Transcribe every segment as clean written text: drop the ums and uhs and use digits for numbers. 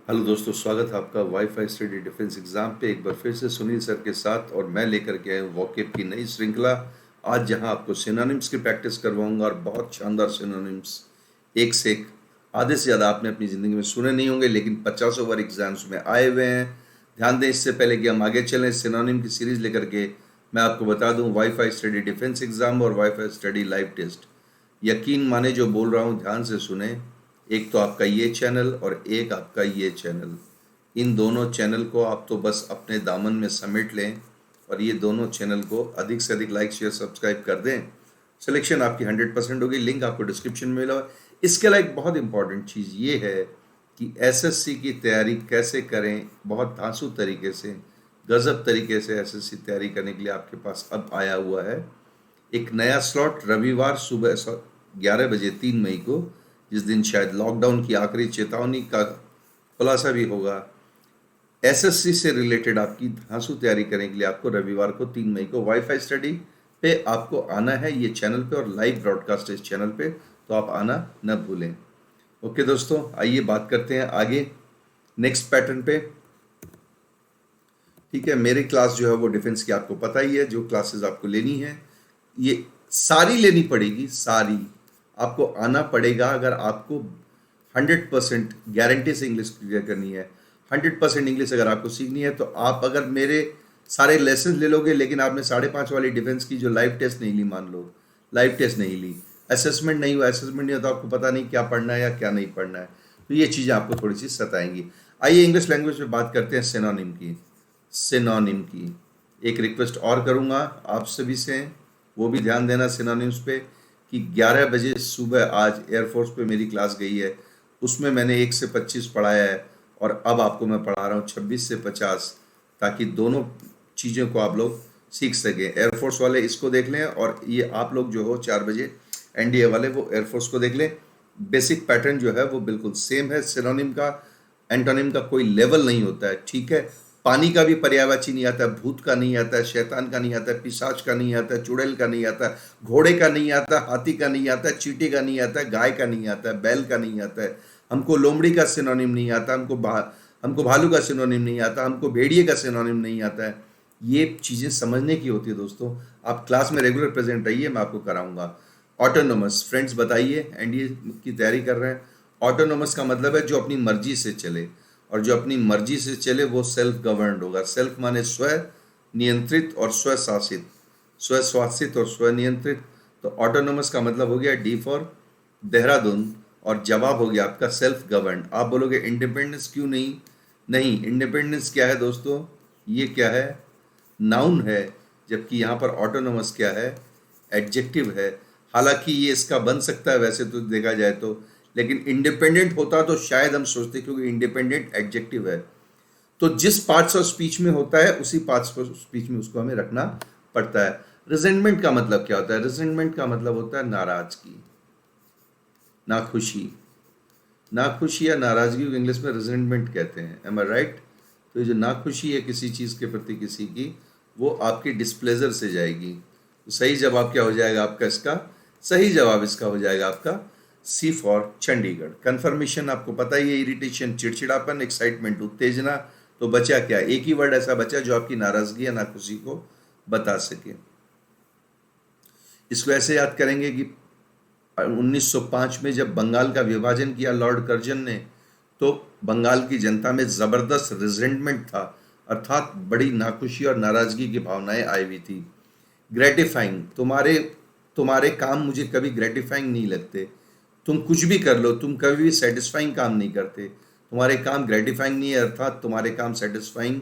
Hello दोस्तों, स्वागत है आपका वाईफाई स्टडी डिफेंस एग्जाम पे। एक बार फिर से सुनील सर के साथ और मैं लेकर के आया हूँ वॉकिब की नई श्रृंखला। आज जहां आपको सिनोनिम्स की प्रैक्टिस करवाऊंगा और बहुत शानदार सिनोनिम्स, एक से एक। आधे से ज़्यादा आपने अपनी ज़िंदगी में सुने नहीं होंगे, लेकिन 50 ओवर एग्जाम्स में आए हुए हैं। ध्यान दें, इससे पहले कि हम आगे चलें सिनोनिम की सीरीज लेकर के, मैं आपको बता दूं वाईफाई स्टडी डिफेंस एग्जाम और वाईफाई स्टडी लाइव टेस्ट। यकीन माने जो बोल रहा हूँ, ध्यान से सुने। एक तो आपका ये चैनल और एक आपका ये चैनल, इन दोनों चैनल को आप तो बस अपने दामन में समेट लें और ये दोनों चैनल को अधिक से अधिक लाइक शेयर सब्सक्राइब कर दें। सिलेक्शन आपकी 100% होगी। लिंक आपको डिस्क्रिप्शन में मिला हुआ है। इसके अलावा एक बहुत इंपॉर्टेंट चीज़ ये है कि एसएससी की तैयारी कैसे करें बहुत धांसू तरीके से, गजब तरीके से एसएससी तैयारी करने के लिए आपके पास अब आया हुआ है एक नया स्लॉट। रविवार सुबह 11 बजे 3 मई को, जिस दिन शायद लॉकडाउन की आखिरी चेतावनी का खुलासा भी होगा। एसएससी से रिलेटेड आपकी धांसू तैयारी करने के लिए आपको रविवार को 3 मई को वाईफाई स्टडी पे आपको आना है, ये चैनल पे, और लाइव ब्रॉडकास्ट इस चैनल पे, तो आप आना न भूलें। ओके दोस्तों, आइए बात करते हैं आगे नेक्स्ट पैटर्न पे। ठीक है, मेरी क्लास जो है वो डिफेंस की आपको पता ही है। जो क्लासेस आपको लेनी है ये सारी लेनी पड़ेगी, सारी आपको आना पड़ेगा। अगर आपको 100% गारंटी से इंग्लिश क्लियर करनी है, 100% इंग्लिश अगर आपको सीखनी है, तो आप अगर मेरे सारे लेसन ले लोगे, लेकिन आपने 5.5 वाली डिफेंस की जो लाइव टेस्ट नहीं ली, मान लो लाइव टेस्ट नहीं ली, असेसमेंट नहीं हुआ, असेसमेंट नहीं होता, आपको पता नहीं क्या पढ़ना है या क्या नहीं पढ़ना है, तो ये चीज़ें आपको थोड़ी सी सताएंगी। आइए इंग्लिश लैंग्वेज में बात करते हैं सिनोनिम की। सिनोनिम की एक रिक्वेस्ट और करूंगा आप सभी से, वो भी ध्यान देना सिनोनिम्स पे, कि 11 बजे सुबह आज एयरफोर्स पे मेरी क्लास गई है, उसमें मैंने 1 से 25 पढ़ाया है, और अब आपको मैं पढ़ा रहा हूँ 26 से 50, ताकि दोनों चीज़ों को आप लोग सीख सकें। एयरफोर्स वाले इसको देख लें, और ये आप लोग जो हो 4 बजे एनडीए वाले, वो एयरफोर्स को देख लें। बेसिक पैटर्न जो है वो बिल्कुल सेम है। सिनोनिम का, एंटोनिम का कोई लेवल नहीं होता है, ठीक है। पानी का भी पर्यायवाची नहीं आता है, भूत का नहीं आता है, शैतान का नहीं आता है, पिशाच का नहीं आता है, चुड़ैल का नहीं आता है, घोड़े का नहीं आता, हाथी का नहीं आता है, चींटी का नहीं आता है, गाय का नहीं आता है, बैल का नहीं आता है, हमको लोमड़ी का सिनोनिम नहीं आता, हमको भालू का सिनोनिम नहीं आता, हमको भेड़िए का सिनोनिम नहीं आता है। ये चीज़ें समझने की होती है दोस्तों। आप क्लास में रेगुलर प्रेजेंट रहिए, मैं आपको कराऊंगा। ऑटोनोमस, फ्रेंड्स बताइए, एनडीए की तैयारी कर रहे हैं। ऑटोनोमस का मतलब है जो अपनी मर्जी से चले, और जो अपनी मर्जी से चले वो सेल्फ गवर्नड होगा। सेल्फ माने स्व नियंत्रित और स्वशासित, स्वशासित और स्वनियंत्रित। तो ऑटोनोमस का मतलब हो गया डी फॉर देहरादून, और जवाब हो गया आपका सेल्फ गवर्न। आप बोलोगे इंडिपेंडेंस क्यों नहीं? नहीं, इंडिपेंडेंस क्या है दोस्तों? ये क्या है? नाउन है, जबकि यहाँ पर ऑटोनोमस क्या है? एडजेक्टिव है। हालांकि ये इसका बन सकता है वैसे तो देखा जाए तो, लेकिन इंडिपेंडेंट होता तो शायद हम सोचते, क्योंकि इंडिपेंडेंट एडजेक्टिव है। तो जिस पार्ट्स ऑफ स्पीच में होता है उसी पार्ट्स ऑफ स्पीच में उसको हमें रखना पड़ता है। रिजेंटमेंट का मतलब क्या होता है? रिजेंटमेंट का मतलब होता है नाराजगी, नाखुशी। नाखुशी या नाराजगी को इंग्लिश में रिजेंटमेंट कहते हैं। M I right? तो ये जो नाखुशी है किसी चीज़ के प्रति किसी की, वो आपकी डिस्प्लेजर से जाएगी। तो सही जवाब क्या हो जाएगा आपका इसका? सही जवाब इसका हो जाएगा आपका सी फॉर चंडीगढ़। कन्फर्मेशन आपको पता ही है, इरिटेशन चिड़चिड़ापन, एक्साइटमेंट उत्तेजना। तो बचा क्या? एक ही वर्ड ऐसा बचा जो आपकी नाराजगी या नाखुशी को बता सके। इसको ऐसे याद करेंगे कि 1905 में जब बंगाल का विभाजन किया लॉर्ड कर्जन ने, तो बंगाल की जनता में जबरदस्त रिजेंटमेंट था, अर्थात बड़ी नाखुशी और नाराजगी की भावनाएं आई हुई थी। ग्रेटिफाइंग, तुम्हारे तुम्हारे काम मुझे कभी ग्रेटिफाइंग नहीं लगते। तुम कुछ भी कर लो, तुम कभी भी सेटिस्फाइंग काम नहीं करते। तुम्हारे काम ग्रेटिफाइंग नहीं है, अर्थात तुम्हारे काम सेटिस्फाइंग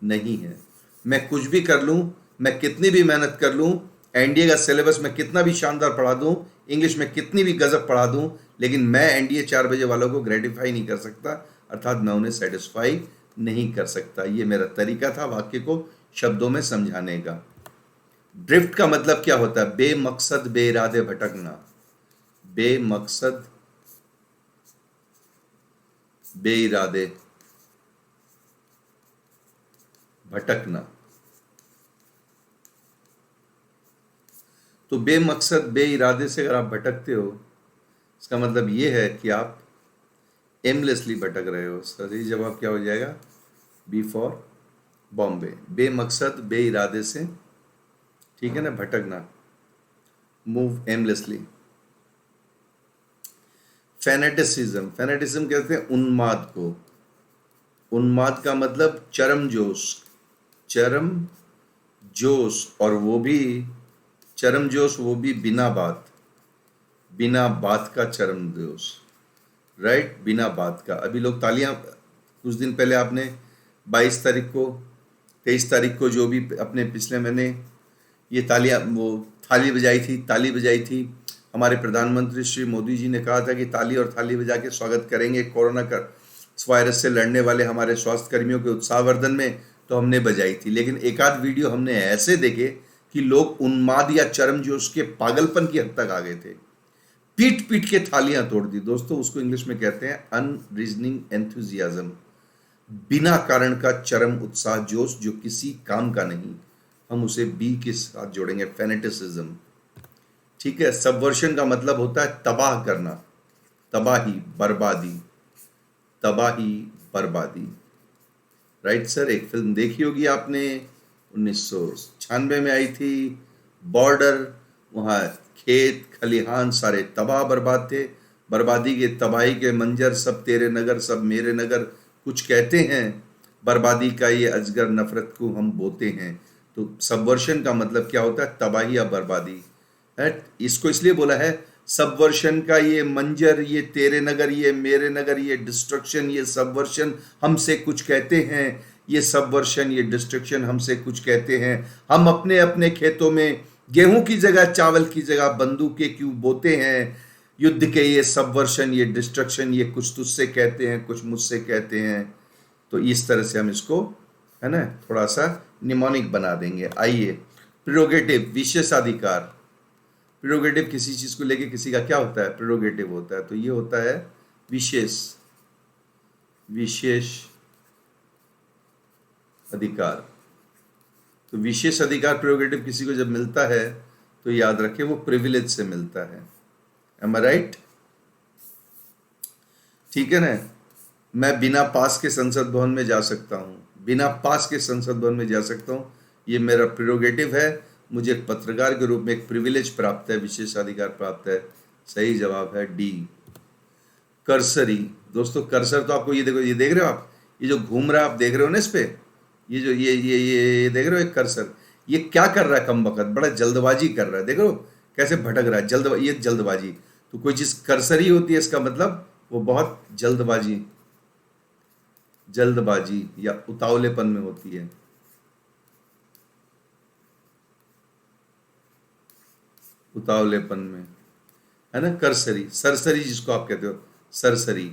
नहीं है। मैं कुछ भी कर लूँ, मैं कितनी भी मेहनत कर लूँ, एनडीए का सिलेबस मैं कितना भी शानदार पढ़ा दूँ, इंग्लिश में कितनी भी गजब पढ़ा दूँ, लेकिन मैं एनडीए 4 बजे वालों को ग्रेटिफाई नहीं कर सकता, अर्थात मैं उन्हें सेटिस्फाई नहीं कर सकता। ये मेरा तरीका था वाक्य को शब्दों में समझाने का। ड्रिफ्ट का मतलब क्या होता है? बेमकसद बेइरादे भटकना। बेमकसद बेइरादे भटकना। तो बेमकसद बेइरादे से अगर आप भटकते हो, इसका मतलब ये है कि आप एमलेसली भटक रहे हो, सही जवाब क्या हो जाएगा? B for Bombay. बेमकसद, बे इरादे से, ठीक है ना, भटकना, मूव एमलेसली। फेनेटिसिज्म, फेनेटिज्म कहते हैं उन्माद को। उन्माद का मतलब चरम जोश, चरम जोश, और वो भी चरम जोश, वो भी बिना बात, बिना बात का चरम जोश, राइट, बिना बात का। अभी लोग तालियां, कुछ दिन पहले आपने 22 तारीख को, 23 तारीख को, जो भी अपने पिछले महीने ये तालियां, वो थाली बजाई थी, ताली बजाई थी। हमारे प्रधानमंत्री श्री मोदी जी ने कहा था कि ताली और थाली बजा के स्वागत करेंगे कोरोना का वायरस से लड़ने वाले हमारे स्वास्थ्य कर्मियों के उत्साहवर्धन में, तो हमने बजाई थी। लेकिन एक आध वीडियो हमने ऐसे देखे कि लोग उन्माद या चरमजोश के पागलपन की हद तक आ गए थे, पीट पीट के थालियां तोड़ दी। दोस्तों, उसको इंग्लिश में कहते हैं अनरीजनिंग एंथुजियाज्म, बिना कारण का चरम उत्साह, जोश जो किसी काम का नहीं। हम उसे बी के साथ जोड़ेंगे, फेनेटिसिज्म, ठीक है। सबवर्शन का मतलब होता है तबाह करना, तबाही, बर्बादी, तबाही, बर्बादी, राइट सर। एक फिल्म देखी होगी आपने, 1996 में आई थी, बॉर्डर। वहाँ खेत खलिहान सारे तबाह बर्बाद थे। बर्बादी के, तबाही के मंजर, सब तेरे नगर सब मेरे नगर, कुछ कहते हैं बर्बादी का ये अजगर, नफरत को हम बोते हैं। तो सबवर्शन का मतलब क्या होता है? तबाही या बर्बादी है। इसको इसलिए बोला है सबवर्शन का ये मंजर, ये तेरे नगर, ये मेरे नगर, ये डिस्ट्रक्शन, ये सबवर्शन हमसे कुछ कहते हैं, ये सबवर्शन, ये डिस्ट्रक्शन हमसे कुछ कहते हैं। हम अपने अपने खेतों में गेहूं की जगह, चावल की जगह बंदूकें क्यों बोते हैं? युद्ध के ये सबवर्शन, ये डिस्ट्रक्शन, ये कुछ तुझसे कहते हैं, कुछ मुझसे कहते हैं। तो इस तरह से हम इसको, है ना, थोड़ा सा निमोनिक बना देंगे। आइए, प्रेरोगेटिव, विशेषाधिकार। प्रेरोगेटिव किसी चीज को लेके किसी का क्या होता है? प्रेरोगेटिव होता है। तो ये होता है विशेष, विशेष अधिकार। तो विशेष अधिकार, प्रेरोगेटिव किसी को जब मिलता है तो याद रखें वो प्रिविलेज से मिलता है। Am I right? ठीक है ना। मैं बिना पास के संसद भवन में जा सकता हूं, बिना पास के संसद भवन में जा सकता हूं, ये मेरा प्रेरोगेटिव है। मुझे एक पत्रकार के रूप में एक प्रिविलेज प्राप्त है, विशेषाधिकार प्राप्त है। सही जवाब है डी, कर्सरी। दोस्तों, कर्सर तो आपको ये देखो, ये देख रहे हो आप, ये जो घूम रहा है आप देख रहे हो ना इस पे, ये जो ये देख रहे हो एक कर्सर, ये क्या कर रहा है? कम वक्त बड़ा जल्दबाजी कर रहा है, देखो कैसे भटक रहा है, ये जल्दबाजी। तो कोई चीज कर्सरी होती है, इसका मतलब वो बहुत जल्दबाजी, जल्दबाजी या उतावलेपन में होती है। उतावलेपन में, है ना। करसरी, सरसरी जिसको आप कहते हो, सरसरी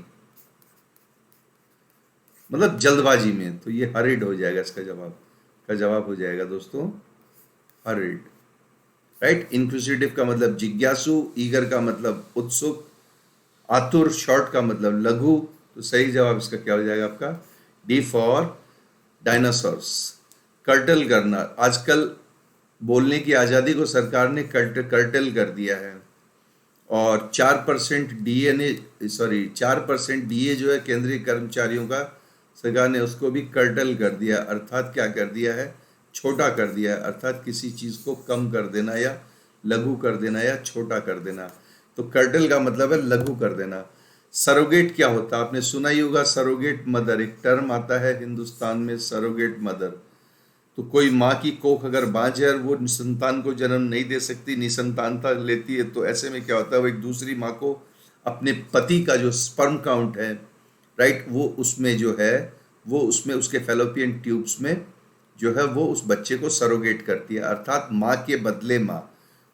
मतलब जल्दबाजी में। तो ये हरिड हो जाएगा, इसका जवाब का जवाब हो जाएगा दोस्तों हरिड, राइट। इंक्विजिटिव का मतलब जिज्ञासु, ईगर का मतलब उत्सुक, आतुर, शॉर्ट का मतलब लघु। तो सही जवाब इसका क्या हो जाएगा आपका? D for dinosaurs. कर्टल करना, आजकल बोलने की आज़ादी को सरकार ने कर्टल कर दिया है, और 4% डीए, 4% डीए जो है केंद्रीय कर्मचारियों का, सरकार ने उसको भी कर्टल कर दिया। अर्थात क्या कर दिया है? छोटा कर दिया है। अर्थात किसी चीज़ को कम कर देना, या लघु कर देना, या छोटा कर देना। तो कर्टल का मतलब है लघु कर देना। सरोगेट क्या होता है? आपने सुना ही होगा, सरोगेट मदर, एक टर्म आता है हिंदुस्तान में, सरोगेट मदर। तो कोई माँ की कोख अगर बाँझ है और वो संतान को जन्म नहीं दे सकती, निसंतानता लेती है, तो ऐसे में क्या होता है? वो एक दूसरी माँ को, अपने पति का जो स्पर्म काउंट है, राइट, वो उसमें जो है, वो उसमें उसके फैलोपियन ट्यूब्स में जो है, वो उस बच्चे को सरोगेट करती है, अर्थात माँ के बदले माँ।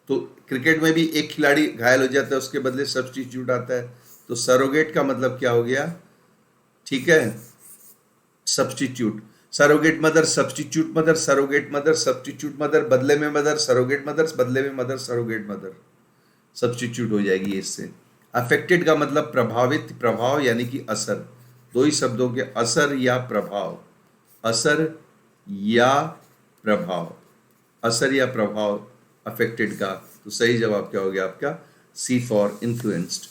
तो क्रिकेट में भी एक खिलाड़ी घायल हो जाता है, उसके बदले सब्स्टिट्यूट आता है। तो सरोगेट का मतलब क्या हो गया? ठीक है, substitute. Surrogate mother, substitute mother, surrogate mother, substitute mother, बदले में मदर, सरोगेट मदर, बदले में मदर, सरोगेट मदर, सब्स्टिट्यूट हो जाएगी इससे। अफेक्टेड का मतलब प्रभावित, प्रभाव यानी कि असर। दो ही शब्दों के, असर या प्रभाव, असर या प्रभाव, असर या प्रभाव अफेक्टेड का। तो सही जवाब क्या हो गया आपका? सी फॉर इन्फ्लुएंस्ड।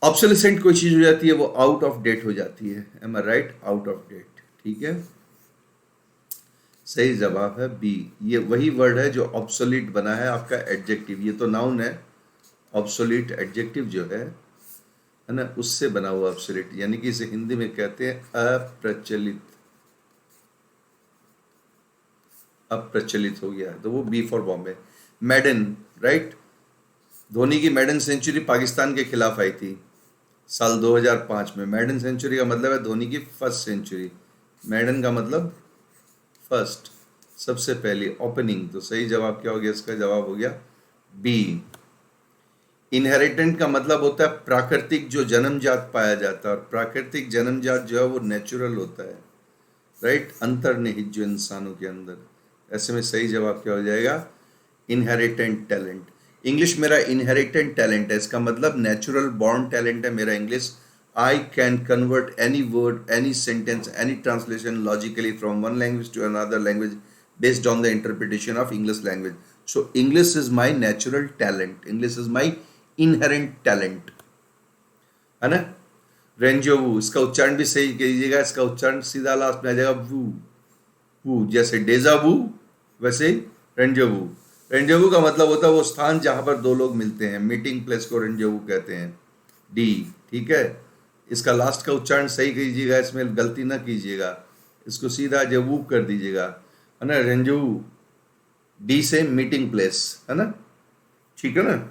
ऑब्सोलिसेंट कोई चीज हो जाती है वो आउट ऑफ डेट हो जाती है, am I right, out of date, ठीक है। सही जवाब है बी। ये वही वर्ड है जो ऑब्सोलीट बना है आपका एडजेक्टिव, ये तो नाउन है, ऑब्सोलीट एडजेक्टिव जो है ना, उससे बना हुआ ऑब्सोलीट, यानी कि इसे हिंदी में कहते हैं अप्रचलित, अप्रचलित हो गया, तो वो B for Bombay. Maiden, right, Dhoni की मैडन सेंचुरी पाकिस्तान के खिलाफ आई थी साल 2005 में। मैडन सेंचुरी का मतलब है धोनी की फर्स्ट सेंचुरी, मैडन का मतलब फर्स्ट, सबसे पहली ओपनिंग। तो सही जवाब क्या हो गया, इसका जवाब हो गया बी। इनहेरिटेंट का मतलब होता है प्राकृतिक जो जन्मजात पाया जाता है, और प्राकृतिक जन्मजात जो है वो नेचुरल होता है, राइट, अंतर्निहित जो इंसानों के अंदर। ऐसे में सही जवाब क्या हो जाएगा, इनहेरिटेंट टैलेंट। इंग्लिश मेरा इनहेरिटेंट टैलेंट है, इसका मतलब नेचुरल बॉर्न टैलेंट है मेरा English. I can convert any word, any sentence, any translation logically from one language to another language based on the interpretation of English language. So English is my natural talent. English is my inherent talent. है ना। रेंजोवू, इसका उच्चारण भी सही कीजिएगा, इसका उच्चारण सीधा लास्ट में आ जाएगा वू, वू, जैसे डेजा वू वैसे रेंजोवू। रेंजोवू का मतलब होता है वो स्थान जहां पर दो लोग मिलते हैं, मीटिंग प्लेस को रेंजोवू कहते हैं। डी, ठीक है। इसका लास्ट का उच्चारण सही कीजिएगा, इसमें गलती ना कीजिएगा, इसको सीधा जवू कर दीजिएगा, है ना, रेंजोवू, डी से मीटिंग प्लेस, है ना, ठीक है ना।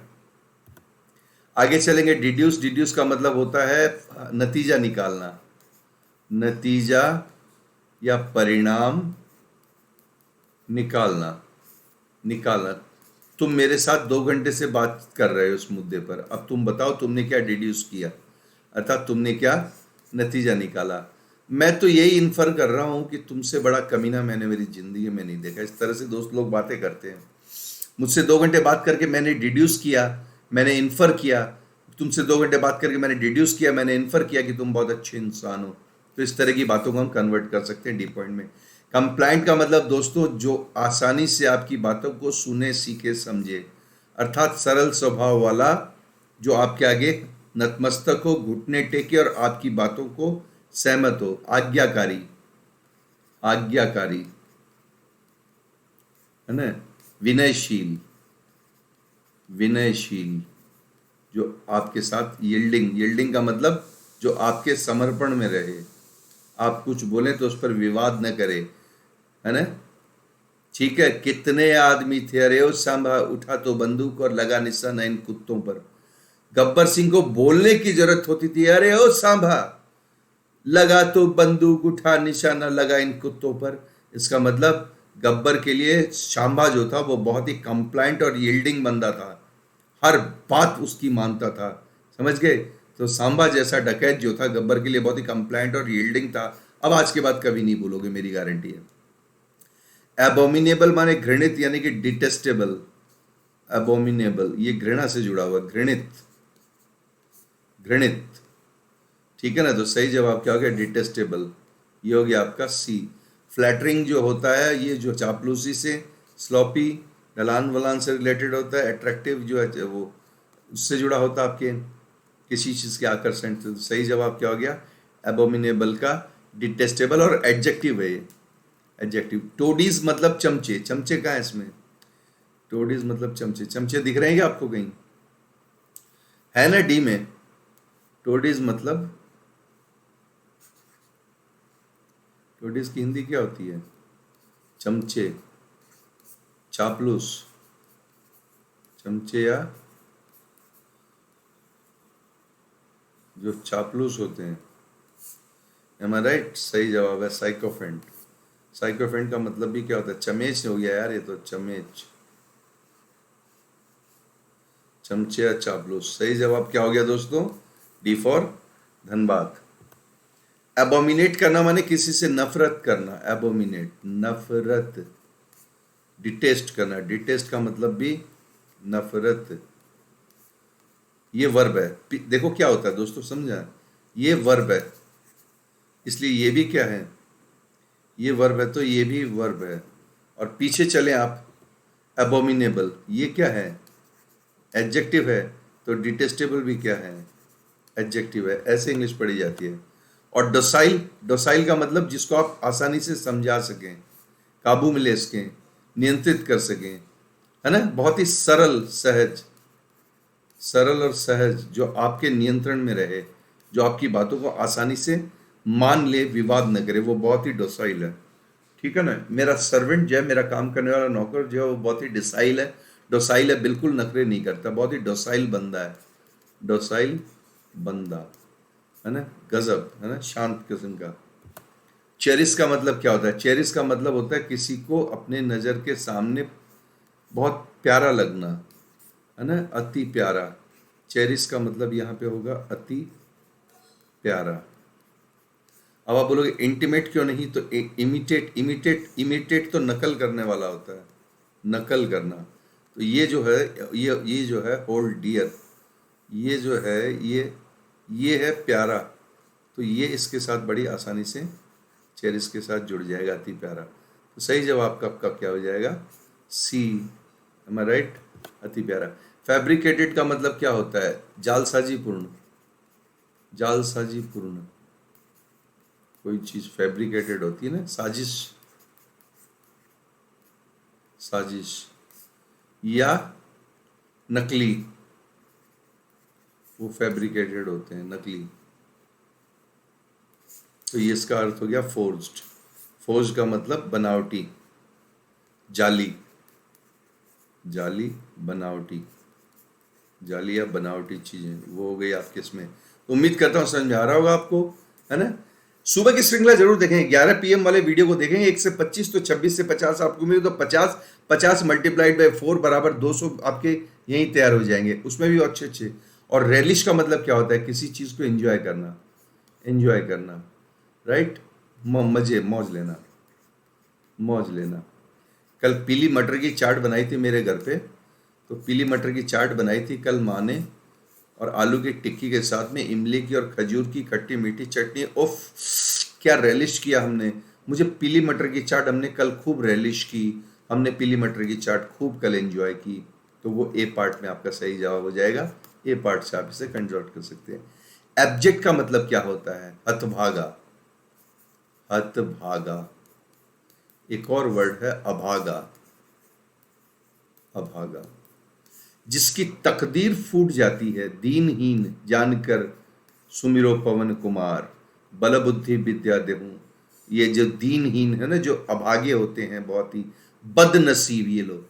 आगे चलेंगे, डिड्यूस। डिड्यूस का मतलब होता है नतीजा निकालना, नतीजा या परिणाम निकालना, निकालना। तुम मेरे साथ 2 घंटे से बात कर रहे हो इस मुद्दे पर, अब तुम बताओ तुमने क्या डिड्यूस किया, अर्थात तुमने क्या नतीजा निकाला। मैं तो यही इन्फर कर रहा हूं कि तुमसे बड़ा कमीना मैंने मेरी जिंदगी में नहीं देखा। इस तरह से दोस्त लोग बातें करते हैं, मुझसे 2 घंटे बात करके मैंने डिड्यूस किया, मैंने इन्फर किया, तुमसे 2 घंटे बात करके मैंने डिड्यूस किया, मैंने इन्फर किया कि तुम बहुत अच्छे इंसान हो। तो इस तरह की बातों को हम कन्वर्ट कर सकते हैं डी पॉइंट में। कंप्लाइंट का मतलब दोस्तों जो आसानी से आपकी बातों को सुने, सीखे, समझे, अर्थात सरल स्वभाव वाला, जो आपके आगे नतमस्तक हो, घुटने टेके और आपकी बातों को सहमत हो। आज्ञाकारी, आज्ञाकारी, है ना। विनयशील, विनयशील, जो आपके साथ यील्डिंग, यील्डिंग का मतलब जो आपके समर्पण में रहे, आप कुछ बोले तो उस पर विवाद न करे, है ना, ठीक है। कितने आदमी थे, अरे ओ सांभा, उठा तो बंदूक और लगा निशाना इन कुत्तों पर। गब्बर सिंह को बोलने की जरूरत होती थी, अरे ओ सांभा, लगा तो बंदूक, उठा निशाना लगा इन कुत्तों पर। इसका मतलब गब्बर के लिए सांभा जो था वो बहुत ही कंप्लाइंट और यील्डिंग बंदा था, हर बात उसकी मानता था, समझ गए। तो सांबा जैसा डकैत जो था गब्बर के लिए बहुत ही कंप्लाइंट और यील्डिंग था। अब आज के बाद कभी नहीं भूलोगे, मेरी गारंटी है। एबोमिनेबल माने घृणित, यानी कि डिटेस्टेबल। एबोमिनेबल ये घृणा से जुड़ा हुआ, घृणित, घृणित, ठीक है ना। तो सही जवाब क्या हो गया, डिटेस्टेबल, ये हो गया आपका सी। फ्लैटरिंग जो होता है ये जो चापलूसी से, स्लॉपी ढलान वलान से रिलेटेड होता है। अट्रैक्टिव जो है वो उससे जुड़ा होता है आपके किसी चीज़ के आकर्षण से। तो सही जवाब क्या हो गया, एबोमिनेबल का डिटेस्टेबल, और एडजेक्टिव है ये, एडजेक्टिव। टोडीज मतलब चमचे, चमचे कहाँ है इसमें, टोडीज मतलब चमचे, चमचे दिख रहे हैं क्या आपको कहीं, है ना डी में। टोडीज मतलब, टोडीज की हिंदी क्या होती है, चमचे, चापलूस, चमचे या जो चापलूस होते हैं, एम आई राइट। सही जवाब है साइकोफेंट। साइकोफेंट का मतलब भी क्या होता है, चमेच हो गया यार ये तो, चमेच, चमचे या चापलूस। सही जवाब क्या हो गया दोस्तों, डी फॉर धनबाद। एबोमिनेट करना माने किसी से नफरत करना, एबोमिनेट, नफरत। डिटेस्ट करना, डिटेस्ट का मतलब भी नफरत, ये वर्ब है। देखो क्या होता है दोस्तों, समझा, ये वर्ब है, इसलिए ये भी क्या है, ये वर्ब है, तो ये भी वर्ब है। और पीछे चले आप, एबोमिनेबल ये क्या है, एडजेक्टिव है, तो डिटेस्टेबल भी क्या है, एडजेक्टिव है, ऐसे इंग्लिश पढ़ी जाती है। और डोसाइल, डोसाइल का मतलब जिसको आप आसानी से समझा सकें, काबू में ले सकें, नियंत्रित कर सकें, है ना, बहुत ही सरल सहज, सरल और सहज, जो आपके नियंत्रण में रहे, जो आपकी बातों को आसानी से मान ले, विवाद न करे, वो बहुत ही डोसाइल है। ठीक है ना। मेरा सर्वेंट जो है, मेरा काम करने वाला नौकर जो है, वो बहुत ही डिसाइल है, डोसाइल है, बिल्कुल नखरे नहीं करता, बहुत ही डोसाइल बंदा है, डोसाइल बंदा, है ना, गजब, है ना, शांत किस्म का। चेरिस का मतलब क्या होता है? चेरिस का मतलब होता है किसी को अपने नज़र के सामने बहुत प्यारा लगना, है ना, अति प्यारा। चेरिस का मतलब यहाँ पे होगा अति प्यारा। अब आप बोलोगे इंटीमेट क्यों नहीं, तो इमिटेट, इमिटेट, इमिटेट तो नकल करने वाला होता है, नकल करना। तो ये जो है, ये जो है होल्ड डियर, ये जो है, ये है प्यारा, तो ये इसके साथ बड़ी आसानी से चेरिस के साथ जुड़ जाएगा, अति प्यारा। तो सही जवाब का क्या हो जाएगा? सी, एम आई राइट, अति प्यारा। फैब्रिकेटेड का मतलब क्या होता है? जालसाजीपूर्ण, जालसाजीपूर्ण, कोई चीज फैब्रिकेटेड होती है ना, साजिश, साजिश, या नकली, वो फैब्रिकेटेड होते हैं, नकली। तो ये इसका अर्थ हो गया फोर्ज्ड। फोर्ज का मतलब बनावटी, जाली, जाली, बनावटी, जाली या बनावटी चीजें, वो हो गई आपके इसमें। तो उम्मीद करता हूँ समझ में आ रहा होगा आपको, है ना। सुबह की श्रृंखला जरूर देखें, 11 PM वाले वीडियो को देखें, 1 से 25, तो 26 से 50 आपको मिले, तो 50 मल्टीप्लाइड बाई 4 बराबर 200 आपके यहीं तैयार हो जाएंगे, उसमें भी अच्छे अच्छे। और रेलिश का मतलब क्या होता है? किसी चीज को एंजॉय करना, एंजॉय करना, राइट, मजे, मौज लेना, मौज लेना। कल पीली मटर की चाट बनाई थी मेरे घर पे, तो पीली मटर की चाट बनाई थी कल माँ ने, और आलू की टिक्की के साथ में इमली की और खजूर की खट्टी मीठी चटनी। उफ, क्या रेलिश किया हमने। मुझे पीली मटर की चाट हमने कल खूब रेलिश की, हमने पीली मटर की चाट खूब कल एंजॉय की। तो वो ए पार्ट में आपका सही जवाब हो जाएगा, ए पार्ट से आप इसे कंजर्ट कर सकते हैं। एब्जेक्ट का मतलब क्या होता है? हतभागा, हतभागा। एक और वर्ड है अभागा, अभागा, जिसकी तकदीर फूट जाती है, दीनहीन जानकर सुमिरो पवन कुमार, बल बुद्धि विद्या देहूं। ये जो दीनहीन है ना, जो अभागे होते हैं, बहुत ही बदनसीब ये लोग,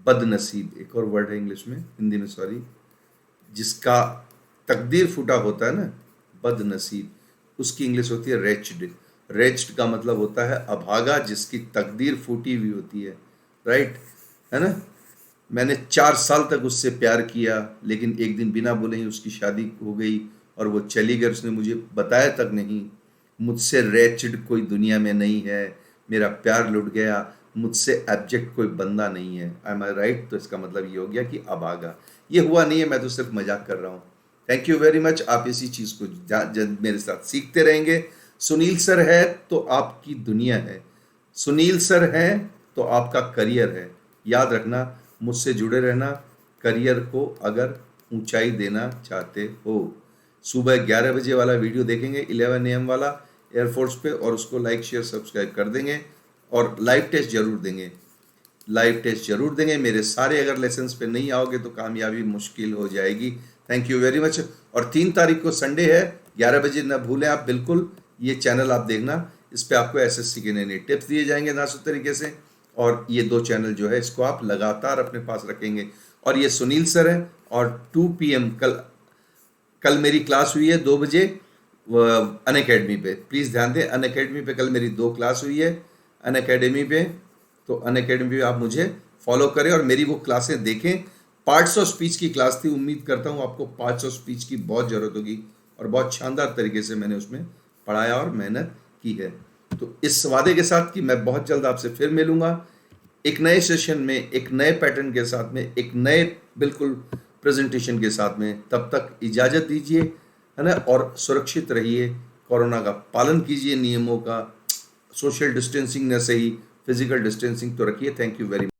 बदनसीब एक और वर्ड है इंग्लिश में, हिंदी में सॉरी, जिसका तकदीर फूटा होता है ना, बदनसीब, उसकी इंग्लिश होती है रेच्ड। रेच्ड का मतलब होता है अभागा, जिसकी तकदीर फूटी हुई होती है, राइट, है ना। मैंने 4 साल तक उससे प्यार किया, लेकिन एक दिन बिना बोले ही उसकी शादी हो गई और वो चली गई, उसने मुझे बताया तक नहीं। मुझसे रेच्ड कोई दुनिया में नहीं है, मेरा प्यार लुट गया, मुझसे एब्जेक्ट कोई बंदा नहीं है। I am I right? तो इसका मतलब ये हो गया कि अभागा। ये हुआ नहीं है, मैं तो सिर्फ मजाक कर रहा हूँ। Thank you very much. आप इसी चीज़ को मेरे साथ सीखते रहेंगे। सुनील सर है तो आपकी दुनिया है, सुनील सर है तो आपका करियर है। याद रखना, मुझसे जुड़े रहना, करियर को अगर ऊंचाई देना चाहते हो। सुबह 11 बजे वाला वीडियो देखेंगे, 11 AM वाला एयरफोर्स पे, और उसको लाइक शेयर सब्सक्राइब कर देंगे, और लाइव टेस्ट जरूर देंगे, लाइव टेस्ट जरूर देंगे। मेरे सारे अगर लेसन्स पे नहीं आओगे तो कामयाबी मुश्किल हो जाएगी। Thank you very much. और 3 तारीख को संडे है, 11 बजे ना भूलें आप बिल्कुल, ये चैनल आप देखना, इस पे आपको SSC के नए नए टिप्स दिए जाएंगे नाजुक तरीके से। और ये 2 चैनल जो है, इसको आप लगातार अपने पास रखेंगे। और ये सुनील सर है, और 2 PM कल मेरी क्लास हुई है 2 बजे अनअकैडमी पे। प्लीज़ ध्यान दें, अनअकैडमी पे कल मेरी 2 क्लास हुई है अनअकैडमी पे। तो अनअकैडमी पे आप मुझे फॉलो करें और मेरी वो क्लासें देखें। पार्ट्स ऑफ स्पीच की क्लास थी, उम्मीद करता हूँ आपको पार्ट्स ऑफ स्पीच की बहुत ज़रूरत होगी, और बहुत शानदार तरीके से मैंने उसमें पढ़ाया और मेहनत की है। तो इस वादे के साथ कि मैं बहुत जल्द आपसे फिर मिलूंगा, एक नए सेशन में, एक नए पैटर्न के साथ में, एक नए बिल्कुल प्रेजेंटेशन के साथ में। तब तक इजाज़त दीजिए, है ना, और सुरक्षित रहिए, कोरोना का पालन कीजिए, नियमों का, सोशल डिस्टेंसिंग न सही, फिजिकल डिस्टेंसिंग तो रखिए। Thank you very much.